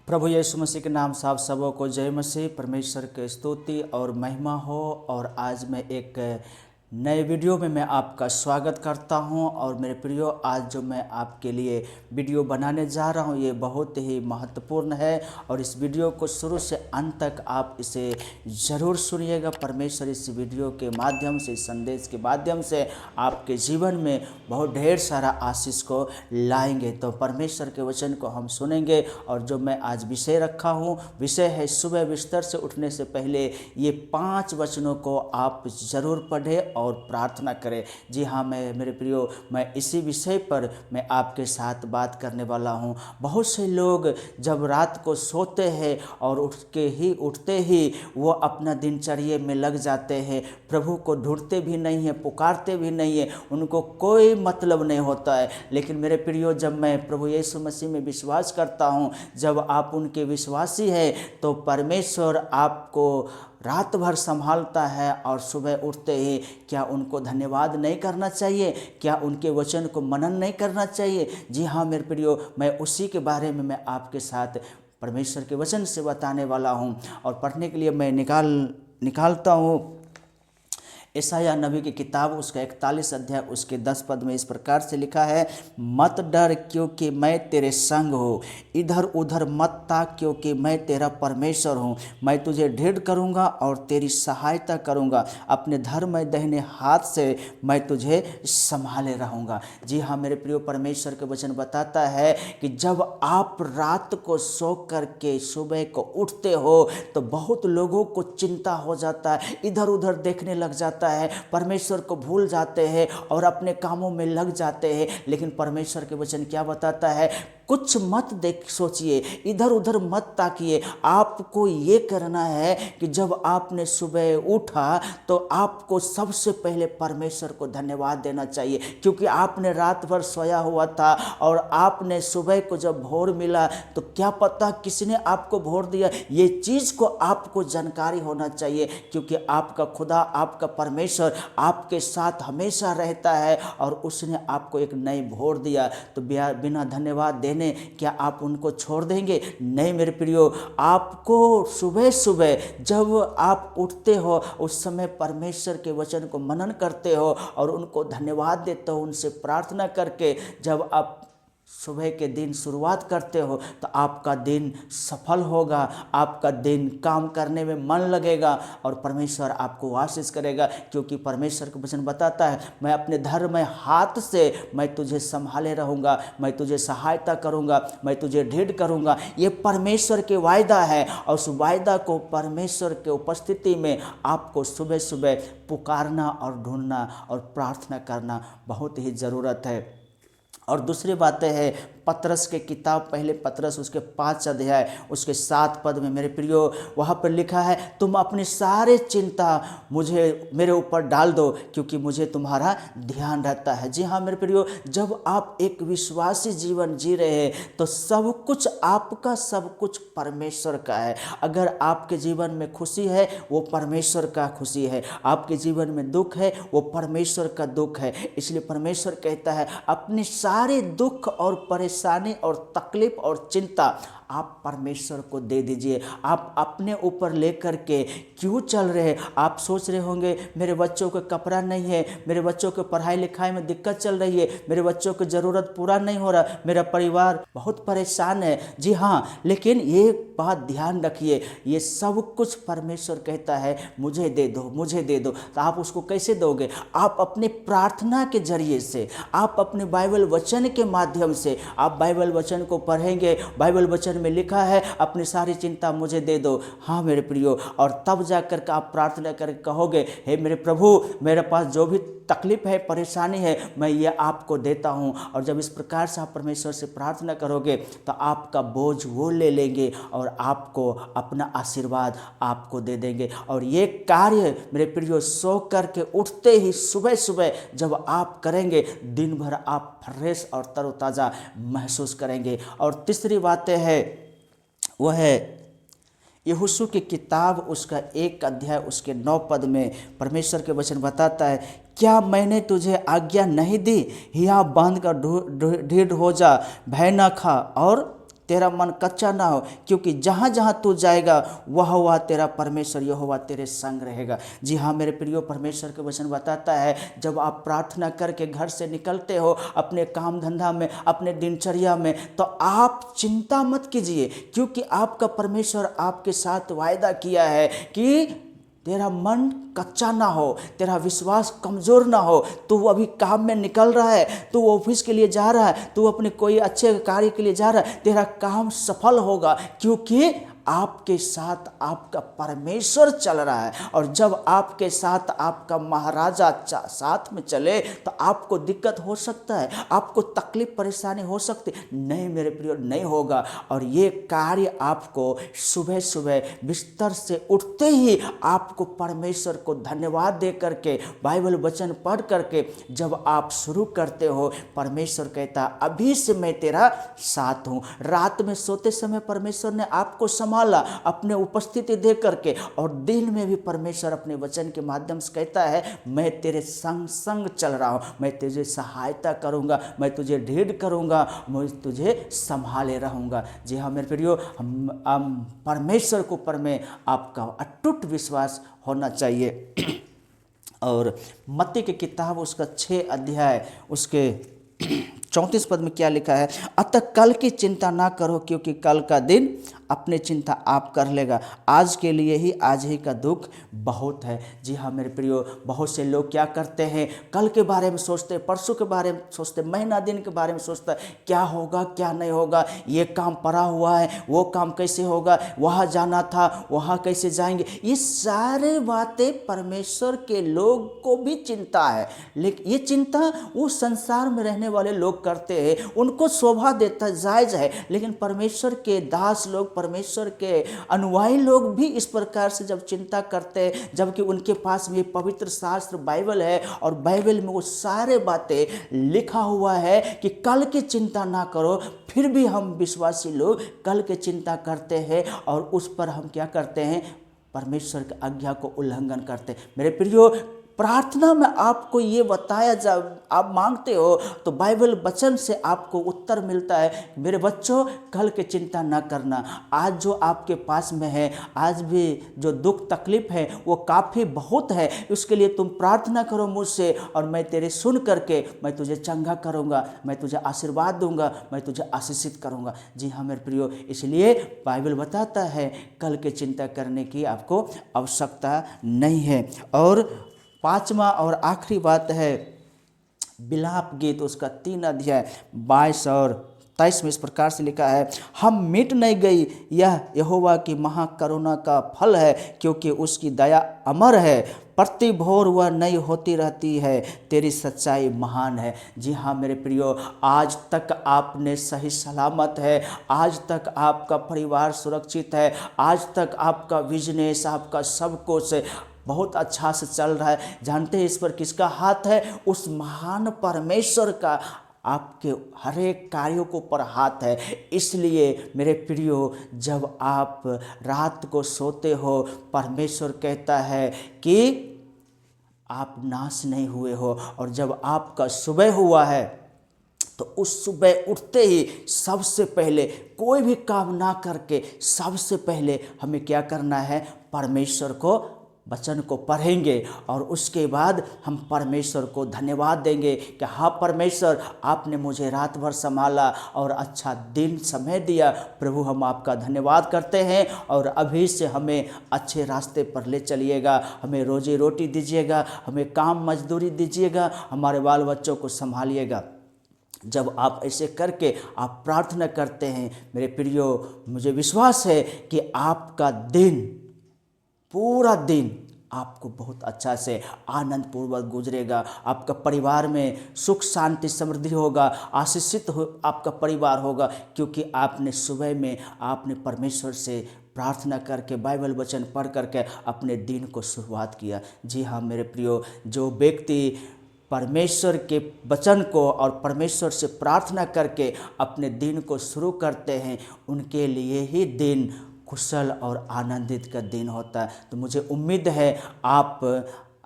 प्रभु यीशु मसीह के नाम से आप सबों को जय मसीह। परमेश्वर की स्तुति और महिमा हो। और आज मैं एक नए वीडियो में मैं आपका स्वागत करता हूं। और मेरे प्रियो, आज जो मैं आपके लिए वीडियो बनाने जा रहा हूं ये बहुत ही महत्वपूर्ण है और इस वीडियो को शुरू से अंत तक आप इसे ज़रूर सुनिएगा। परमेश्वर इस वीडियो के माध्यम से, इस संदेश के माध्यम से आपके जीवन में बहुत ढेर सारा आशीष को लाएंगे। तो परमेश्वर के वचन को हम सुनेंगे। और जो मैं आज विषय रखा हूँ, विषय है सुबह बिस्तर से उठने से पहले ये 5 वचनों को आप ज़रूर पढ़ें और प्रार्थना करें। जी हाँ, मेरे प्रियो, मैं इसी विषय पर मैं आपके साथ बात करने वाला हूँ। बहुत से लोग जब रात को सोते हैं और उठते ही वो अपना दिनचर्या में लग जाते हैं, प्रभु को ढूंढते भी नहीं हैं, पुकारते भी नहीं हैं, उनको कोई मतलब नहीं होता है। लेकिन मेरे प्रियो, जब मैं प्रभु यीशु मसीह में विश्वास करता हूँ, जब आप उनके विश्वासी हैं, तो परमेश्वर आपको रात भर संभालता है और सुबह उठते ही क्या उनको धन्यवाद नहीं करना चाहिए? क्या उनके वचन को मनन नहीं करना चाहिए? जी हाँ मेरे प्रियो, मैं उसी के बारे में मैं आपके साथ परमेश्वर के वचन से बताने वाला हूँ। और पढ़ने के लिए मैं निकालता हूँ यशायाह नबी की किताब, उसका 41 अध्याय उसके 10 पद में इस प्रकार से लिखा है, मत डर क्योंकि मैं तेरे संग हूँ, इधर उधर मत ताक क्योंकि मैं तेरा परमेश्वर हूँ। मैं तुझे दृढ़ करूँगा और तेरी सहायता करूँगा, अपने धर्म दाहिने हाथ से मैं तुझे संभाले रहूँगा। जी हाँ मेरे प्रियो, परमेश्वर के वचन बताता है कि जब आप रात को सो करके सुबह को उठते हो तो बहुत लोगों को चिंता हो जाता है, इधर उधर देखने लग जाता है, परमेश्वर को भूल जाते हैं और अपने कामों में लग जाते हैं। लेकिन परमेश्वर के वचन क्या बताता है? कुछ मत सोचिए, इधर उधर मत ताकिए। आपको ये करना है कि जब आपने सुबह उठा तो आपको सबसे पहले परमेश्वर को धन्यवाद देना चाहिए, क्योंकि आपने रात भर सोया हुआ था और आपने सुबह को जब भोर मिला तो क्या पता किसने आपको भोर दिया। ये चीज़ को आपको जानकारी होना चाहिए, क्योंकि आपका खुदा, आपका परमेश्वर आपके साथ हमेशा रहता है और उसने आपको एक नई भोर दिया। तो बिना धन्यवाद देने क्या आप उनको छोड़ देंगे? नहीं मेरे प्रियो, आपको सुबह सुबह जब आप उठते हो उस समय परमेश्वर के वचन को मनन करते हो और उनको धन्यवाद देते हो, उनसे प्रार्थना करके जब आप सुबह के दिन शुरुआत करते हो तो आपका दिन सफल होगा, आपका दिन काम करने में मन लगेगा और परमेश्वर आपको आशीष करेगा। क्योंकि परमेश्वर का वचन बताता है, मैं अपने धर्म हाथ से मैं तुझे संभाले रहूँगा, मैं तुझे सहायता करूँगा, मैं तुझे दृढ़ करूँगा। ये परमेश्वर के वायदा है और उस वायदा को परमेश्वर के उपस्थिति में आपको सुबह सुबह पुकारना और ढूंढना और प्रार्थना करना बहुत ही ज़रूरत है। और दूसरी बातें हैं, पतरस के किताब, पहले पतरस उसके 5 अध्याय उसके 7 पद में मेरे प्रियो वहाँ पर लिखा है, तुम अपनी सारे चिंता मेरे ऊपर डाल दो क्योंकि मुझे तुम्हारा ध्यान रहता है। जी हाँ मेरे प्रियो, जब आप एक विश्वासी जीवन जी रहे हैं तो सब कुछ आपका, सब कुछ परमेश्वर का है। अगर आपके जीवन में खुशी है वो परमेश्वर का खुशी है, आपके जीवन में दुख है वो परमेश्वर का दुख है। इसलिए परमेश्वर कहता है, अपनी सारे दुख और परेशानी और तकलीफ और चिंता आप परमेश्वर को दे दीजिए। आप अपने ऊपर लेकर के क्यों चल रहे? आप सोच रहे होंगे मेरे बच्चों को कपड़ा नहीं है, मेरे बच्चों को पढ़ाई लिखाई में दिक्कत चल रही है, मेरे बच्चों की ज़रूरत पूरा नहीं हो रहा, मेरा परिवार बहुत परेशान है। जी हाँ, लेकिन ये बात ध्यान रखिए, ये सब कुछ परमेश्वर कहता है मुझे दे दो, मुझे दे दो। तो आप उसको कैसे दोगे? आप अपनी प्रार्थना के जरिए से, आप अपने बाइबल वचन के माध्यम से, आप बाइबल वचन को पढ़ेंगे। बाइबल वचन में लिखा है, अपनी सारी चिंता मुझे दे दो। हाँ मेरे प्रियो, और तब जाकर के आप प्रार्थना करके कहोगे, हे मेरे प्रभु, मेरे पास जो भी तकलीफ है, परेशानी है, मैं ये आपको देता हूँ। और जब इस प्रकार से आप परमेश्वर से प्रार्थना करोगे तो आपका बोझ वो ले लेंगे और आपको अपना आशीर्वाद आपको दे देंगे। और ये कार्य मेरे प्रियो सो करके उठते ही सुबह सुबह जब आप करेंगे, दिन भर आप फ्रेश और तरोताज़ा महसूस करेंगे। और तीसरी बात है वह है यहोशू की किताब, उसका 1 अध्याय उसके 9 पद में परमेश्वर के वचन बताता है, क्या मैंने तुझे आज्ञा नहीं दी? हिया बांध कर दृढ़ हो जा, भय न खा और तेरा मन कच्चा ना हो, क्योंकि जहाँ जहाँ तू जाएगा वह तेरा परमेश्वर यहोवा तेरे संग रहेगा। जी हाँ मेरे प्रियो, परमेश्वर के वचन बताता है जब आप प्रार्थना करके घर से निकलते हो अपने काम धंधा में, अपने दिनचर्या में, तो आप चिंता मत कीजिए, क्योंकि आपका परमेश्वर आपके साथ वायदा किया है कि तेरा मन कच्चा ना हो, तेरा विश्वास कमज़ोर ना हो। तू अभी काम में निकल रहा है, तू ऑफिस के लिए जा रहा है, तू अपने कोई अच्छे कार्य के लिए जा रहा है, तेरा काम सफल होगा, क्योंकि आपके साथ आपका परमेश्वर चल रहा है। और जब आपके साथ आपका महाराजा साथ में चले तो आपको दिक्कत हो सकता है, आपको तकलीफ परेशानी हो सकती, नहीं मेरे प्रिय नहीं होगा। और ये कार्य आपको सुबह सुबह बिस्तर से उठते ही आपको परमेश्वर को धन्यवाद दे करके, बाइबल वचन पढ़ करके जब आप शुरू करते हो, परमेश्वर कहता अभी से मैं तेरा साथ हूँ। रात में सोते समय परमेश्वर ने आपको संभाला अपने उपस्थिति दे करके, और दिन में भी परमेश्वर अपने वचन के माध्यम से कहता है मैं तेरे संग संग चल रहा हूँ, मैं तुझे सहायता करूँगा, मैं तुझे ढीढ़ करूँगा, मैं तुझे संभाले रहूँगा। जी हाँ मेरे प्रियो, हम परमेश्वर के ऊपर में आपका अटूट विश्वास होना चाहिए। और मत्ती की किताब उसका 6 अध्याय उसके 34 पद में क्या लिखा है, अतः कल की चिंता ना करो, क्योंकि कल का दिन अपनी चिंता आप कर लेगा, आज के लिए ही आज ही का दुख बहुत है। जी हाँ मेरे प्रियो, बहुत से लोग क्या करते हैं, कल के बारे में सोचते, परसों के बारे में सोचते, महीना दिन के बारे में सोचता है, क्या होगा क्या नहीं होगा, ये काम पड़ा हुआ है, वो काम कैसे होगा, वहाँ जाना था वहाँ कैसे जाएंगे। ये सारे बातें परमेश्वर के लोग को भी चिंता है, लेकिन ये चिंता वो संसार में रहने वाले लोग करते हैं, उनको शोभा देता जायज है, लेकिन परमेश्वर के दास लोग, परमेश्वर के अनुयायी लोग भी इस प्रकार से जब चिंता करते हैं, जबकि उनके पास में पवित्र शास्त्र बाइबल है, और बाइबल में वो सारे बातें लिखा हुआ है कि कल की चिंता ना करो, फिर भी हम विश्वासी लोग कल की चिंता करते हैं, और उस पर हम क्या करते हैं, परमेश्वर की आज्ञा को उल्लंघन करते हैं। मेरे प्रियो, प्रार्थना में आपको ये बताया, जब आप मांगते हो तो बाइबल वचन से आपको उत्तर मिलता है, मेरे बच्चों कल की चिंता ना करना, आज जो आपके पास में है, आज भी जो दुख तकलीफ है वो काफ़ी बहुत है, उसके लिए तुम प्रार्थना करो मुझसे, और मैं तेरे सुन करके मैं तुझे चंगा करूँगा, मैं तुझे आशीर्वाद दूंगा, मैं तुझे आशीषित करूँगा। जी हाँ मेरे प्रियो, इसलिए बाइबल बताता है कल की चिंता करने की आपको आवश्यकता नहीं है। और 5वां और आखिरी बात है विलाप गीत, उसका 3 अध्याय 22 और 23 में इस प्रकार से लिखा है, हम मिट नहीं गई, यह यहोवा की महाकरुणा का फल है, क्योंकि उसकी दया अमर है, प्रति भोर वह नई होती रहती है, तेरी सच्चाई महान है। जी हाँ मेरे प्रियो, आज तक आपने सही सलामत है, आज तक आपका परिवार सुरक्षित है, आज तक आपका बिजनेस, आपका सब कुछ बहुत अच्छा से चल रहा है। जानते हैं इस पर किसका हाथ है? उस महान परमेश्वर का आपके हर एक कार्यों को पर हाथ है। इसलिए मेरे प्रियो, जब आप रात को सोते हो, परमेश्वर कहता है कि आप नाश नहीं हुए हो, और जब आपका सुबह हुआ है तो उस सुबह उठते ही सबसे पहले कोई भी काम ना करके सबसे पहले हमें क्या करना है, परमेश्वर को वचन को पढ़ेंगे, और उसके बाद हम परमेश्वर को धन्यवाद देंगे कि हाँ परमेश्वर, आपने मुझे रात भर संभाला और अच्छा दिन समय दिया। प्रभु हम आपका धन्यवाद करते हैं, और अभी से हमें अच्छे रास्ते पर ले चलिएगा, हमें रोजी रोटी दीजिएगा, हमें काम मजदूरी दीजिएगा, हमारे बाल बच्चों को संभालिएगा। जब आप ऐसे करके आप प्रार्थना करते हैं मेरे प्रियो, मुझे विश्वास है कि आपका दिन, पूरा दिन आपको बहुत अच्छा से आनंद पूर्वक गुजरेगा, आपका परिवार में सुख शांति समृद्धि होगा, आशीषित हो आपका परिवार होगा, क्योंकि आपने सुबह में आपने परमेश्वर से प्रार्थना करके, बाइबल वचन पढ़ करके अपने दिन को शुरुआत किया। जी हाँ मेरे प्रियो, जो व्यक्ति परमेश्वर के वचन को और परमेश्वर से प्रार्थना करके अपने दिन को शुरू करते हैं, उनके लिए ही दिन कुशल और आनंदित का दिन होता है। तो मुझे उम्मीद है आप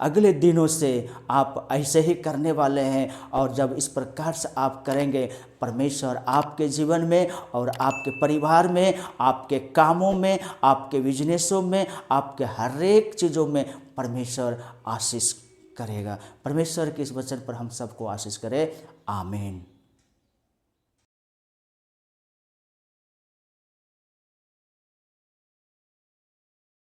अगले दिनों से आप ऐसे ही करने वाले हैं। और जब इस प्रकार से आप करेंगे, परमेश्वर आपके जीवन में और आपके परिवार में, आपके कामों में, आपके बिजनेसों में, आपके हर एक चीज़ों में परमेश्वर आशीष करेगा। परमेश्वर के इस वचन पर हम सबको आशीष करे। आमीन।